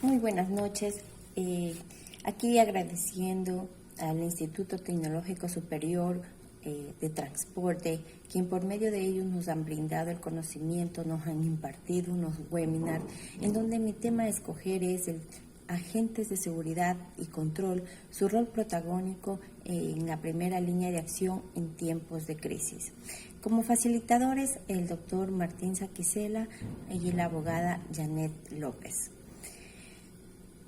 Muy buenas noches. Aquí agradeciendo al Instituto Tecnológico Superior de Transporte, quien por medio de ellos nos han brindado el conocimiento, nos han impartido unos webinars en donde mi tema a escoger es el agentes de seguridad y control, su rol protagónico en la primera línea de acción en tiempos de crisis. Como facilitadores, el doctor Martín Saquicela y la abogada Janet López.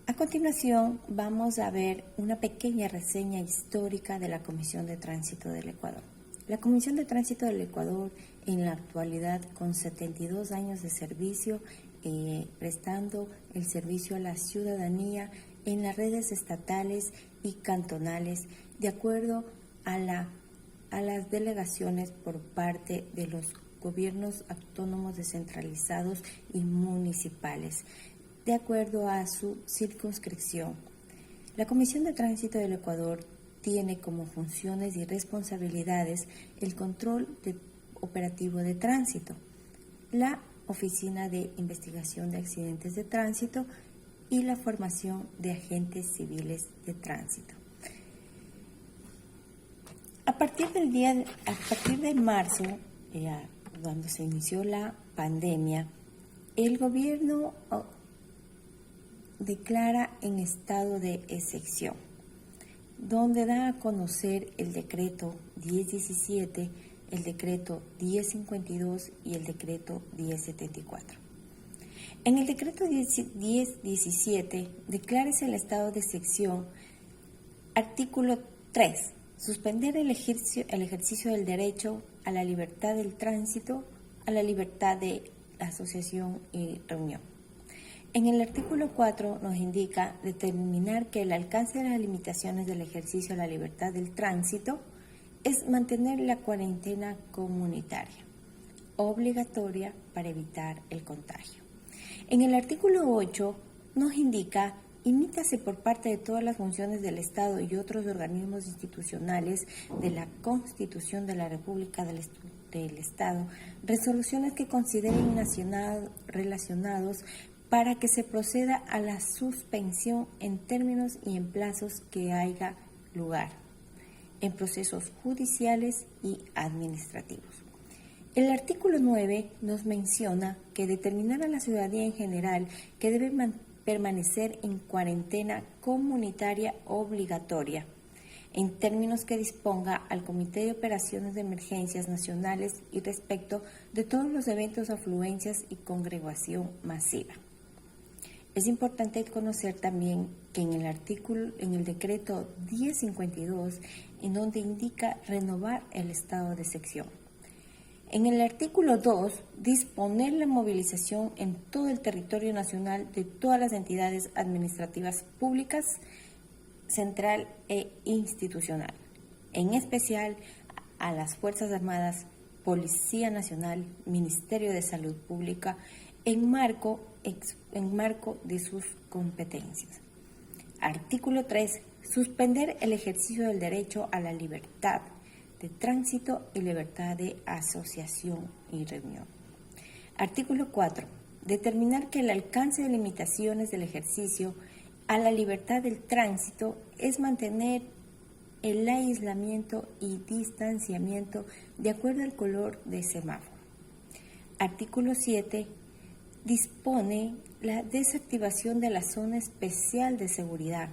A continuación, vamos a ver una pequeña reseña histórica de la Comisión de Tránsito del Ecuador. La Comisión de Tránsito del Ecuador, en la actualidad, con 72 años de servicio, prestando el servicio a la ciudadanía en las redes estatales y cantonales, de acuerdo a las delegaciones por parte de los gobiernos autónomos descentralizados y municipales, de acuerdo a su circunscripción. La Comisión de Tránsito del Ecuador tiene como funciones y responsabilidades el control operativo de tránsito, la Oficina de Investigación de Accidentes de Tránsito y la formación de agentes civiles de tránsito. A partir de marzo, cuando se inició la pandemia, el gobierno declara en estado de excepción, donde da a conocer el decreto 1017, el decreto 1052 y el decreto 1074. En el decreto 1017 declárese el estado de excepción. Artículo 3. Suspender el ejercicio del derecho a la libertad del tránsito, a la libertad de asociación y reunión. En el artículo 4 nos indica determinar que el alcance de las limitaciones del ejercicio a la libertad del tránsito es mantener la cuarentena comunitaria, obligatoria para evitar el contagio. En el artículo 8 nos indica imítase por parte de todas las funciones del Estado y otros organismos institucionales de la Constitución de la República del Estado, resoluciones que consideren relacionados para que se proceda a la suspensión en términos y en plazos que haya lugar, en procesos judiciales y administrativos. El artículo 9 nos menciona que determinar a la ciudadanía en general que debe permanecer en cuarentena comunitaria obligatoria, en términos que disponga al Comité de Operaciones de Emergencias Nacionales y respecto de todos los eventos, afluencias y congregación masiva. Es importante conocer también que en el decreto 1052, en donde indica renovar el estado de excepción. En el artículo 2, disponer la movilización en todo el territorio nacional de todas las entidades administrativas públicas, central e institucional, en especial a las Fuerzas Armadas, Policía Nacional, Ministerio de Salud Pública, en marco de sus competencias. Artículo 3. Suspender el ejercicio del derecho a la libertad de tránsito y libertad de asociación y reunión. Artículo 4. Determinar que el alcance de limitaciones del ejercicio a la libertad del tránsito es mantener el aislamiento y distanciamiento de acuerdo al color de semáforo. Artículo 7. Dispone la desactivación de la zona especial de seguridad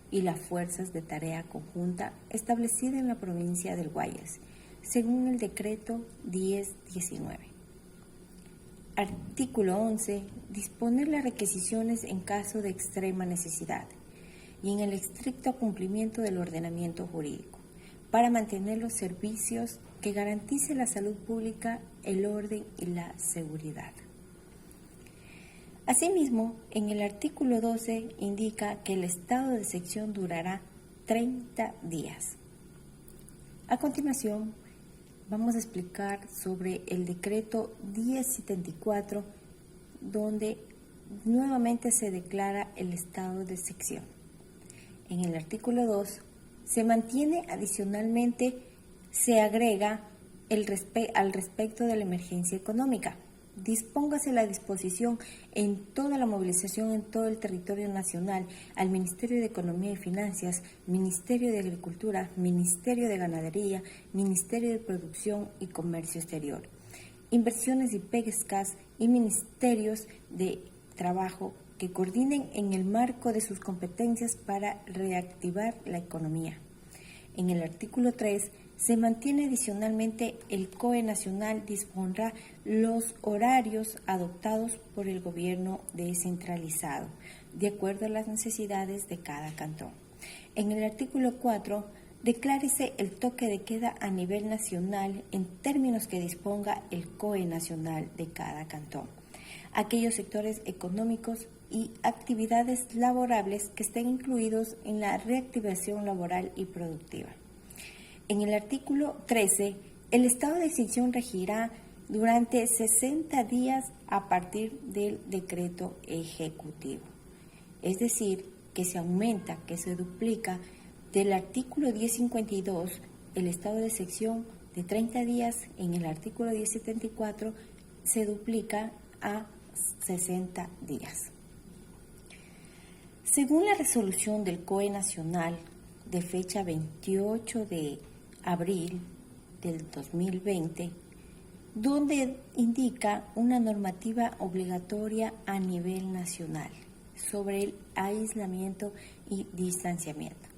y las fuerzas de tarea conjunta establecida en la provincia del Guayas, según el decreto 1019. Artículo 11. Disponer las requisiciones en caso de extrema necesidad y en el estricto cumplimiento del ordenamiento jurídico para mantener los servicios que garantice la salud pública, el orden y la seguridad. Asimismo, en el artículo 12 indica que el estado de excepción durará 30 días. A continuación, vamos a explicar sobre el decreto 1074, donde nuevamente se declara el estado de excepción. En el artículo 2 se mantiene adicionalmente, se agrega al respecto de la emergencia económica, dispóngase la disposición en toda la movilización en todo el territorio nacional al Ministerio de Economía y Finanzas, Ministerio de Agricultura, Ministerio de Ganadería, Ministerio de Producción y Comercio Exterior, Inversiones y Pescas y Ministerios de Trabajo que coordinen en el marco de sus competencias para reactivar la economía. En el artículo 3 se mantiene adicionalmente el COE nacional dispondrá los horarios adoptados por el gobierno descentralizado, de acuerdo a las necesidades de cada cantón. En el artículo 4, declárese el toque de queda a nivel nacional en términos que disponga el COE nacional de cada cantón. Aquellos sectores económicos y actividades laborables que estén incluidos en la reactivación laboral y productiva. En el artículo 13, el estado de excepción regirá durante 60 días a partir del decreto ejecutivo. Es decir, que se aumenta, que se duplica del artículo 1052, el estado de excepción de 30 días, en el artículo 1074 se duplica a 60 días. Según la resolución del COE nacional de fecha 28 de abril del 2020, donde indica una normativa obligatoria a nivel nacional sobre el aislamiento y distanciamiento.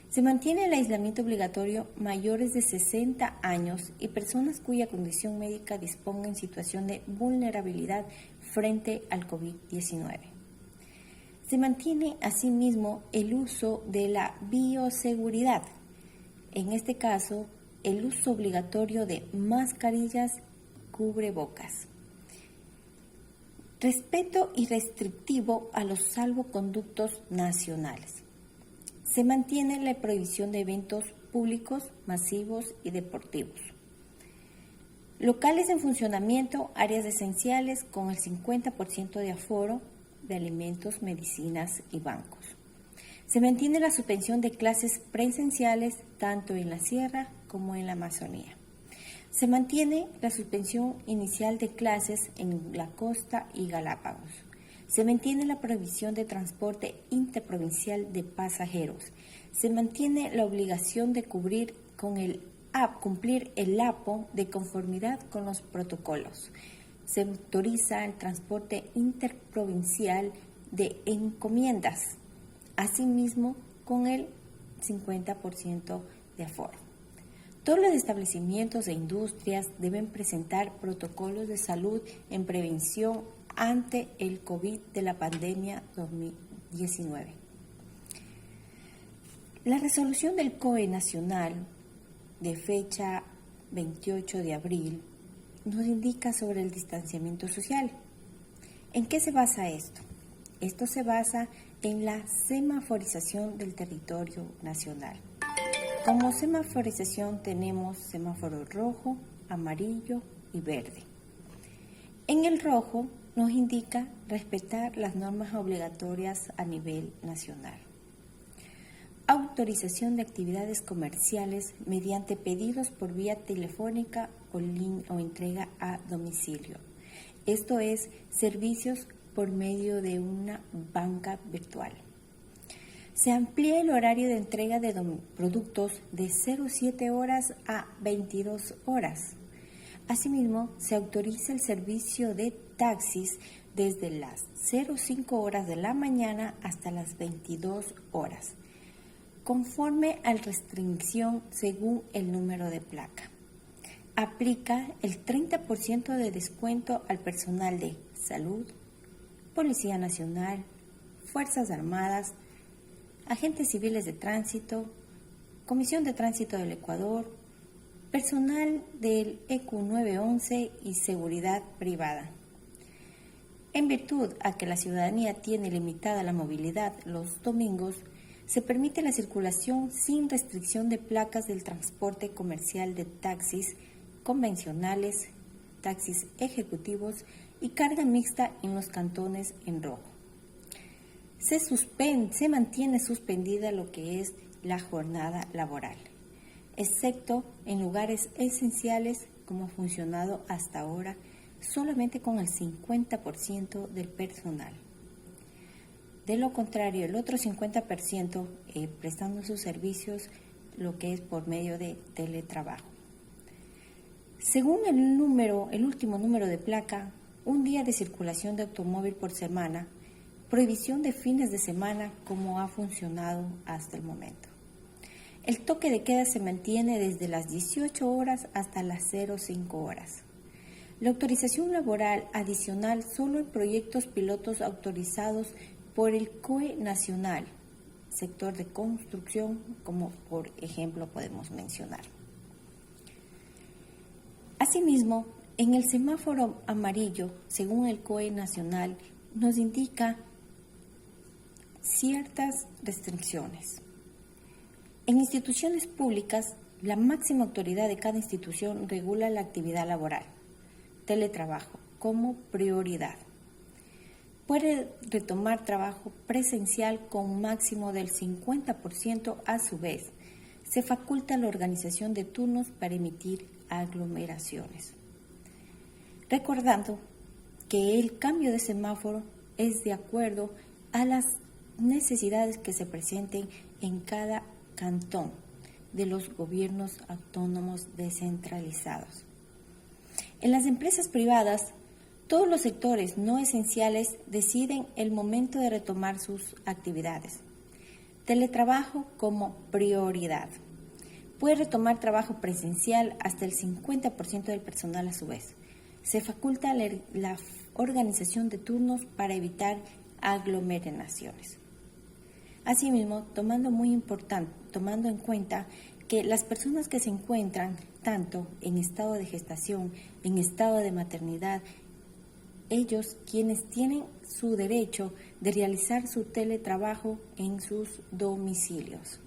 Se mantiene el aislamiento obligatorio mayores de 60 años y personas cuya condición médica disponga en situación de vulnerabilidad frente al COVID-19. Se mantiene asimismo el uso de la bioseguridad, en este caso el uso obligatorio de mascarillas, cubrebocas. Respeto irrestrictivo a los salvoconductos nacionales. Se mantiene la prohibición de eventos públicos, masivos y deportivos. Locales en funcionamiento, áreas esenciales con el 50% de aforo de alimentos, medicinas y bancos. Se mantiene la suspensión de clases presenciales tanto en la sierra como en la Amazonía. Se mantiene la suspensión inicial de clases en la costa y Galápagos. Se mantiene la prohibición de transporte interprovincial de pasajeros. Se mantiene la obligación de cumplir el APO de conformidad con los protocolos. Se autoriza el transporte interprovincial de encomiendas, asimismo con el 50% de aforo. Todos los establecimientos e industrias deben presentar protocolos de salud en prevención ante el COVID de la pandemia 2019. La resolución del COE nacional de fecha 28 de abril nos indica sobre el distanciamiento social. ¿En qué se basa esto? Esto se basa en la semaforización del territorio nacional. Como semaforización tenemos semáforo rojo, amarillo y verde. En el rojo nos indica respetar las normas obligatorias a nivel nacional. Autorización de actividades comerciales mediante pedidos por vía telefónica o entrega a domicilio. Esto es, servicios por medio de una banca virtual. Se amplía el horario de entrega de productos de 07 horas a 22 horas. Asimismo, se autoriza el servicio de taxis desde las 05 horas de la mañana hasta las 22 horas, conforme a la restricción según el número de placa. Aplica el 30% de descuento al personal de salud, Policía Nacional, Fuerzas Armadas, agentes civiles de tránsito, Comisión de Tránsito del Ecuador, personal del EQ 911 y seguridad privada. En virtud a que la ciudadanía tiene limitada la movilidad los domingos, se permite la circulación sin restricción de placas del transporte comercial de taxis convencionales, taxis ejecutivos y carga mixta en los cantones en rojo. Se mantiene suspendida lo que es la jornada laboral, excepto en lugares esenciales como ha funcionado hasta ahora solamente con el 50% del personal. De lo contrario, el otro 50% prestando sus servicios, lo que es por medio de teletrabajo. Según el último número de placa, un día de circulación de automóvil por semana, prohibición de fines de semana como ha funcionado hasta el momento. El toque de queda se mantiene desde las 18 horas hasta las 05 horas. La autorización laboral adicional solo en proyectos pilotos autorizados por el COE nacional, sector de construcción, como por ejemplo podemos mencionar. Asimismo, en el semáforo amarillo, según el COE nacional, nos indica ciertas restricciones. En instituciones públicas, la máxima autoridad de cada institución regula la actividad laboral, teletrabajo, como prioridad. Puede retomar trabajo presencial con un máximo del 50%. A su vez, se faculta la organización de turnos para emitir aglomeraciones. Recordando que el cambio de semáforo es de acuerdo a las necesidades que se presenten en cada cantón de los gobiernos autónomos descentralizados. En las empresas privadas, todos los sectores no esenciales deciden el momento de retomar sus actividades. Teletrabajo como prioridad. Puede retomar trabajo presencial hasta el 50% del personal a su vez. Se faculta la organización de turnos para evitar aglomeraciones. Asimismo, tomando en cuenta que las personas que se encuentran tanto en estado de gestación, en estado de maternidad, ellos quienes tienen su derecho de realizar su teletrabajo en sus domicilios.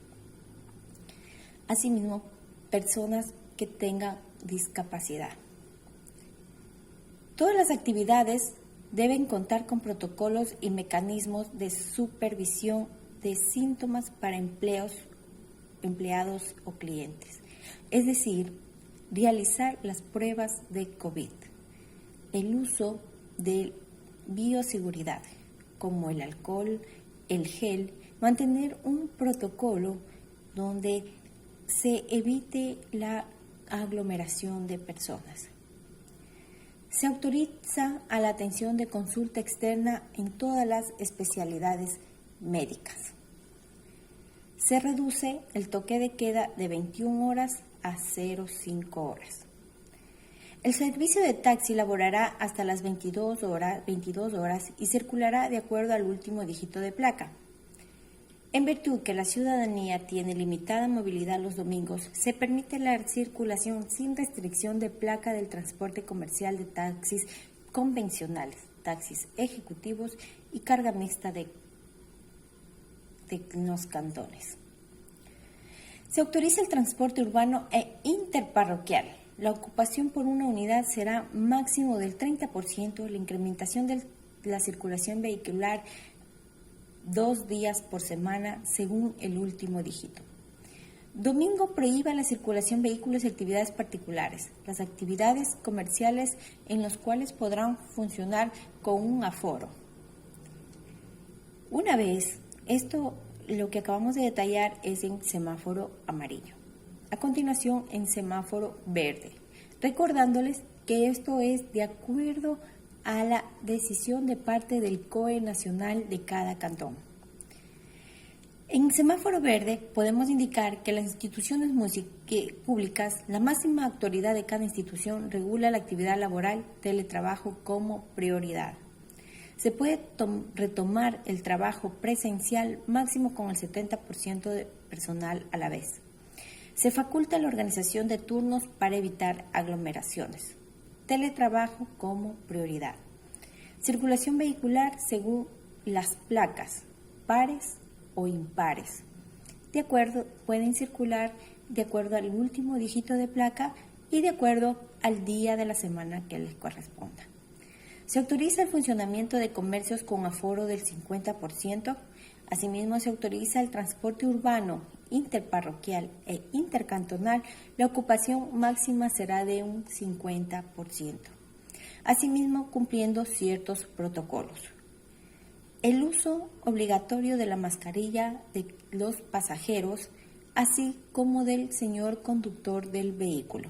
Asimismo, personas que tengan discapacidad. Todas las actividades deben contar con protocolos y mecanismos de supervisión de síntomas para empleados o clientes, es decir, realizar las pruebas de COVID, el uso de bioseguridad, como el alcohol, el gel, mantener un protocolo donde se evite la aglomeración de personas. Se autoriza a la atención de consulta externa en todas las especialidades médicas. Se reduce el toque de queda de 21 horas a 05 horas. El servicio de taxi laborará hasta las 22 horas y circulará de acuerdo al último dígito de placa. En virtud que la ciudadanía tiene limitada movilidad los domingos, se permite la circulación sin restricción de placa del transporte comercial de taxis convencionales, taxis ejecutivos y carga mixta de los cantones. Se autoriza el transporte urbano e interparroquial. La ocupación por una unidad será máximo del 30%, la incrementación de la circulación vehicular 2 días por semana según el último dígito. Domingo prohíba la circulación vehículos y actividades particulares, las actividades comerciales en las cuales podrán funcionar con un aforo. Una vez, lo que acabamos de detallar es en semáforo amarillo. A continuación, en semáforo verde, recordándoles que esto es de acuerdo a la decisión de parte del COE nacional de cada cantón. En semáforo verde podemos indicar que las instituciones públicas, la máxima autoridad de cada institución regula la actividad laboral, teletrabajo como prioridad. Se puede retomar el trabajo presencial máximo con el 70% de personal a la vez. Se faculta la organización de turnos para evitar aglomeraciones. Teletrabajo como prioridad. Circulación vehicular según las placas, pares o impares. Pueden circular de acuerdo al último dígito de placa y de acuerdo al día de la semana que les corresponda. Se autoriza el funcionamiento de comercios con aforo del 50%. Asimismo, se autoriza el transporte urbano, interparroquial e intercantonal. La ocupación máxima será de un 50%. asimismo cumpliendo ciertos protocolos. El uso obligatorio de la mascarilla de los pasajeros, así como del señor conductor del vehículo.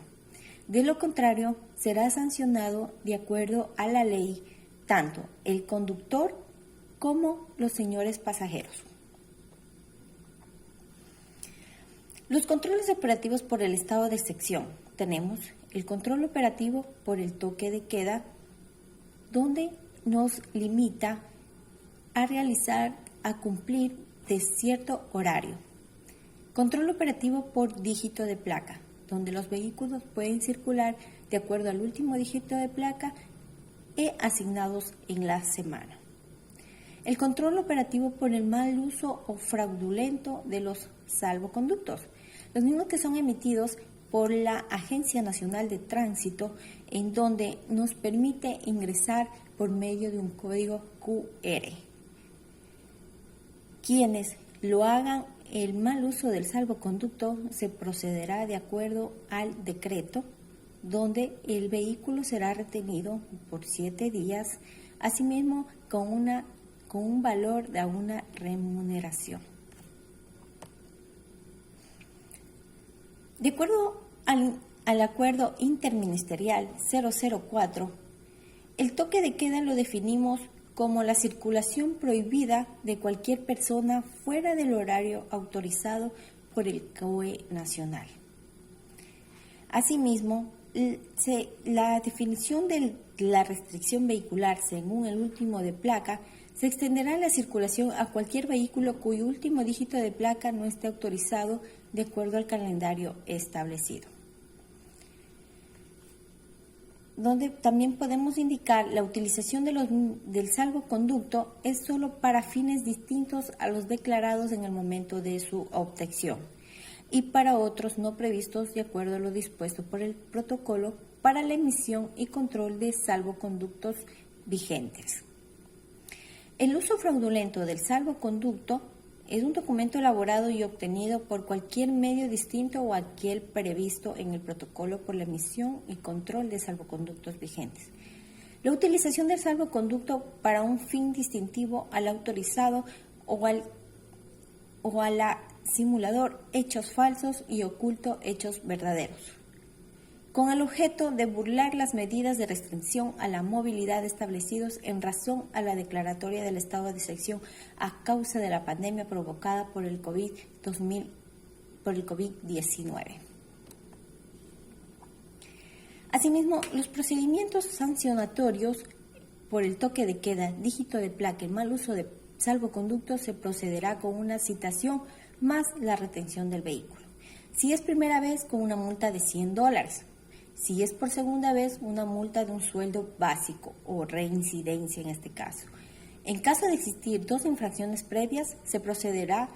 De lo contrario, será sancionado de acuerdo a la ley tanto el conductor como los señores pasajeros. Los controles operativos por el estado de excepción. Tenemos el control operativo por el toque de queda, donde nos limita a cumplir de cierto horario. Control operativo por dígito de placa, donde los vehículos pueden circular de acuerdo al último dígito de placa asignados en la semana. El control operativo por el mal uso o fraudulento de los salvoconductos, los mismos que son emitidos por la Agencia Nacional de Tránsito, en donde nos permite ingresar por medio de un código QR. Quienes lo hagan el mal uso del salvoconducto se procederá de acuerdo al decreto, donde el vehículo será retenido por 7 días, asimismo con un valor de una remuneración. De acuerdo al acuerdo interministerial 004, el toque de queda lo definimos como la circulación prohibida de cualquier persona fuera del horario autorizado por el COE nacional. Asimismo, la definición de la restricción vehicular según el último de placa se extenderá la circulación a cualquier vehículo cuyo último dígito de placa no esté autorizado de acuerdo al calendario establecido. Donde también podemos indicar la utilización del salvoconducto es solo para fines distintos a los declarados en el momento de su obtención y para otros no previstos de acuerdo a lo dispuesto por el protocolo para la emisión y control de salvoconductos vigentes. El uso fraudulento del salvoconducto es un documento elaborado y obtenido por cualquier medio distinto a aquel previsto en el protocolo por la emisión y control de salvoconductos vigentes. La utilización del salvoconducto para un fin distintivo al autorizado o a la simulador hechos falsos y oculto hechos verdaderos, con el objeto de burlar las medidas de restricción a la movilidad establecidos en razón a la declaratoria del estado de excepción a causa de la pandemia provocada por el COVID-19. Asimismo, los procedimientos sancionatorios por el toque de queda, dígito de placa y mal uso de salvoconducto se procederá con una citación más la retención del vehículo. Si es primera vez, con una multa de $100. Si es por segunda vez, una multa de un sueldo básico o reincidencia en este caso. En caso de existir 2 infracciones previas, se procederá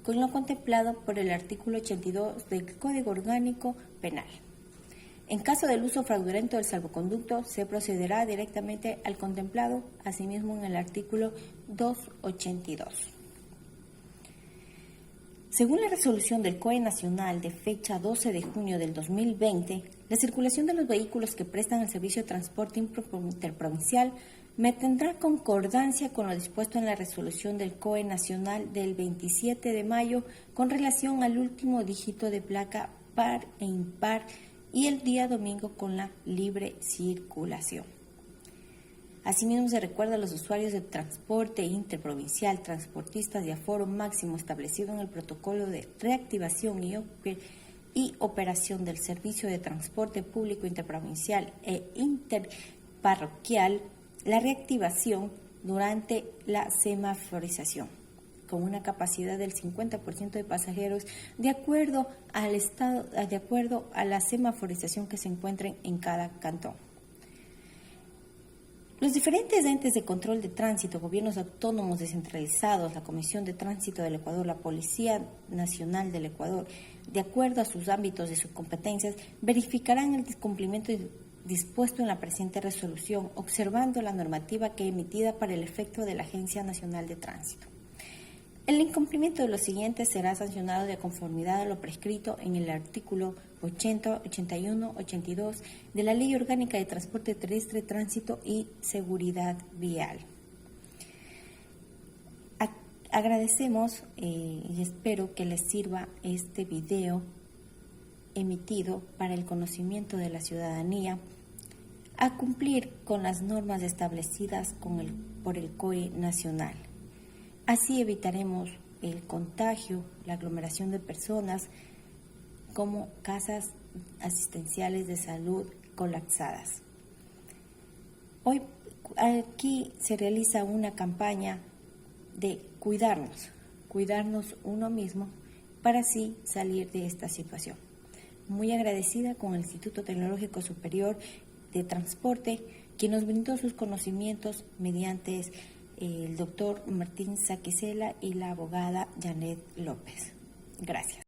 con lo contemplado por el artículo 82 del Código Orgánico Penal. En caso del uso fraudulento del salvoconducto, se procederá directamente al contemplado, asimismo en el artículo 282. Según la resolución del COE Nacional de fecha 12 de junio del 2020, la circulación de los vehículos que prestan el servicio de transporte interprovincial mantendrá concordancia con lo dispuesto en la resolución del COE Nacional del 27 de mayo con relación al último dígito de placa par e impar y el día domingo con la libre circulación. Asimismo, se recuerda a los usuarios de transporte interprovincial, transportistas de aforo máximo establecido en el protocolo de reactivación y operación del servicio de transporte público interprovincial e interparroquial, la reactivación durante la semaforización, con una capacidad del 50% de pasajeros de acuerdo a la semaforización que se encuentren en cada cantón. Los diferentes entes de control de tránsito, gobiernos autónomos descentralizados, la Comisión de Tránsito del Ecuador, la Policía Nacional del Ecuador, de acuerdo a sus ámbitos de sus competencias, verificarán el cumplimiento dispuesto en la presente resolución, observando la normativa que emitida para el efecto de la Agencia Nacional de Tránsito. El incumplimiento de los siguientes será sancionado de conformidad a lo prescrito en el artículo 80, 81, 82 de la Ley Orgánica de Transporte Terrestre, Tránsito y Seguridad Vial. Agradecemos y espero que les sirva este video emitido para el conocimiento de la ciudadanía a cumplir con las normas establecidas por el COE nacional. Así evitaremos el contagio, la aglomeración de personas, como casas asistenciales de salud colapsadas. Hoy aquí se realiza una campaña de cuidarnos uno mismo para así salir de esta situación. Muy agradecida con el Instituto Tecnológico Superior de Transporte, quien nos brindó sus conocimientos mediante el doctor Martín Saquicela y la abogada Janet López. Gracias.